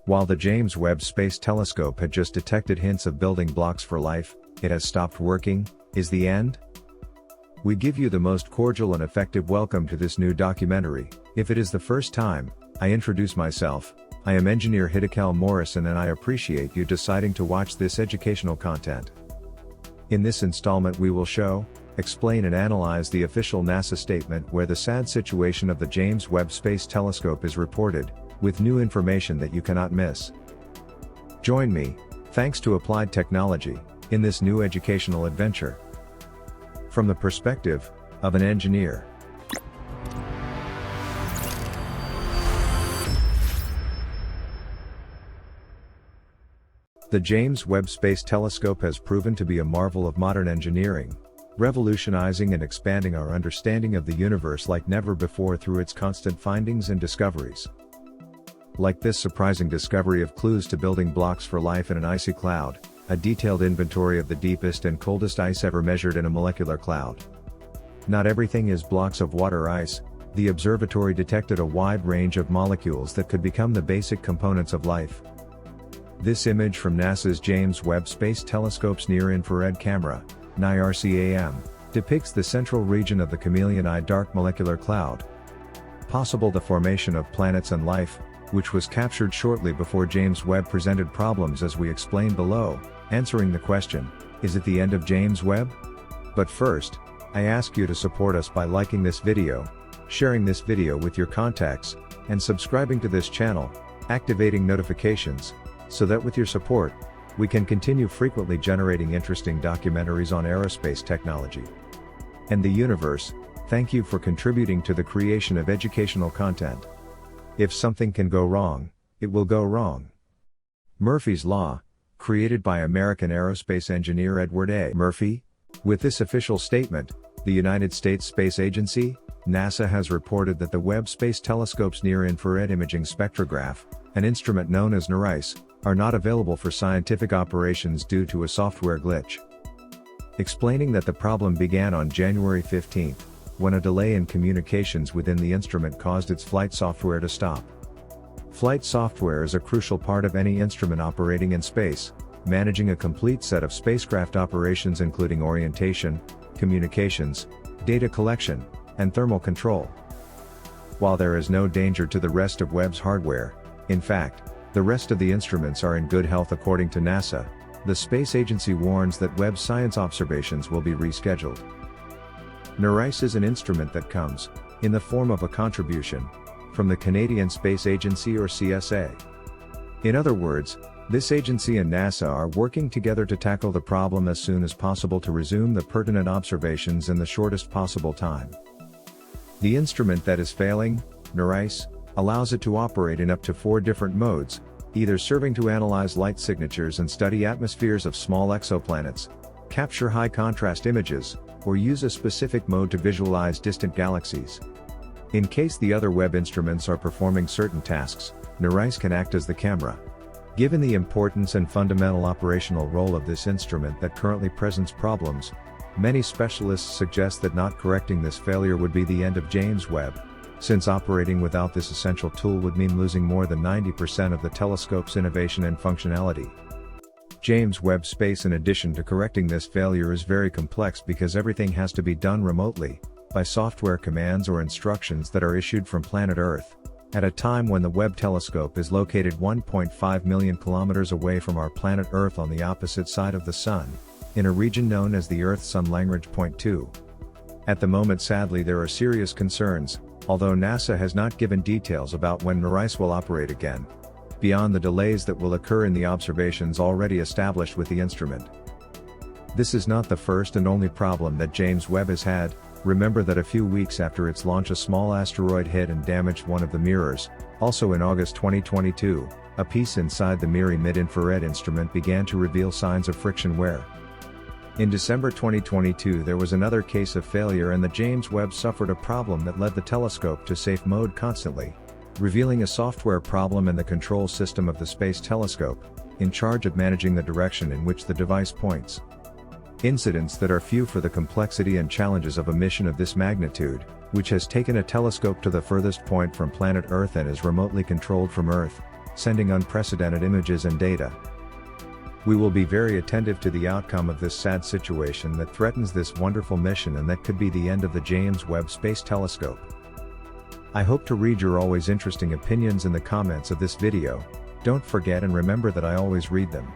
While the James Webb Space Telescope had just detected hints of building blocks for life, it has stopped working. Is the end? We give you the most cordial and effective welcome to this new documentary. If it is the first time, I introduce myself. I am Engineer Hiddekel Morrison and I appreciate you deciding to watch this educational content. In this installment we will show, explain and analyze the official NASA statement where the sad situation of the James Webb Space Telescope is reported, with new information that you cannot miss. Join me, thanks to applied technology, in this new educational adventure. From the perspective of an engineer. The James Webb Space Telescope has proven to be a marvel of modern engineering, revolutionizing and expanding our understanding of the universe like never before through its constant findings and discoveries. Like this surprising discovery of clues to building blocks for life in an icy cloud, a detailed inventory of the deepest and coldest ice ever measured in a molecular cloud. Not everything is blocks of water ice. The observatory detected a wide range of molecules that could become the basic components of life. This image from NASA's James Webb Space Telescope's near-infrared camera, NIRISS, depicts the central region of the chameleon-eyed dark molecular cloud. Possible the formation of planets and life, which was captured shortly before James Webb presented problems as we explain below, answering the question, is it the end of James Webb? But first, I ask you to support us by liking this video, sharing this video with your contacts, and subscribing to this channel, activating notifications, so that with your support, we can continue frequently generating interesting documentaries on aerospace technology and the universe. Thank you for contributing to the creation of educational content. If something can go wrong, it will go wrong. Murphy's Law, created by American aerospace engineer Edward A. Murphy. With this official statement, the United States Space Agency, NASA has reported that the Webb Space Telescope's near-infrared imaging spectrograph, an instrument known as NIRISS, are not available for scientific operations due to a software glitch. Explaining that the problem began on January 15, when a delay in communications within the instrument caused its flight software to stop. Flight software is a crucial part of any instrument operating in space, managing a complete set of spacecraft operations including orientation, communications, data collection, and thermal control. While there is no danger to the rest of Webb's hardware, in fact, the rest of the instruments are in good health according to NASA, the space agency warns that Webb science observations will be rescheduled. NIRISS is an instrument that comes, in the form of a contribution, from the Canadian Space Agency or CSA. In other words, this agency and NASA are working together to tackle the problem as soon as possible to resume the pertinent observations in the shortest possible time. The instrument that is failing, NIRISS, allows it to operate in up to 4 different modes, either serving to analyze light signatures and study atmospheres of small exoplanets, capture high-contrast images, or use a specific mode to visualize distant galaxies. In case the other Webb instruments are performing certain tasks, NIRISS can act as the camera. Given the importance and fundamental operational role of this instrument that currently presents problems, many specialists suggest that not correcting this failure would be the end of James Webb, since operating without this essential tool would mean losing more than 90% of the telescope's innovation and functionality. James Webb Space, in addition to correcting this failure, is very complex because everything has to be done remotely, by software commands or instructions that are issued from planet Earth, at a time when the Webb telescope is located 1.5 million kilometers away from our planet Earth on the opposite side of the Sun, in a region known as the Earth-Sun Lagrange Point 2. At the moment, sadly, there are serious concerns, although NASA has not given details about when NIRISS will operate again, beyond the delays that will occur in the observations already established with the instrument. This is not the first and only problem that James Webb has had. Remember that a few weeks after its launch a small asteroid hit and damaged one of the mirrors. Also in August 2022, a piece inside the MIRI mid-infrared instrument began to reveal signs of friction wear. In December 2022 there was another case of failure and the James Webb suffered a problem that led the telescope to safe mode constantly, revealing a software problem in the control system of the Space Telescope, in charge of managing the direction in which the device points. Incidents that are few for the complexity and challenges of a mission of this magnitude, which has taken a telescope to the furthest point from planet Earth and is remotely controlled from Earth, sending unprecedented images and data. We will be very attentive to the outcome of this sad situation that threatens this wonderful mission and that could be the end of the James Webb Space Telescope. I hope to read your always interesting opinions in the comments of this video. Don't forget and remember that I always read them.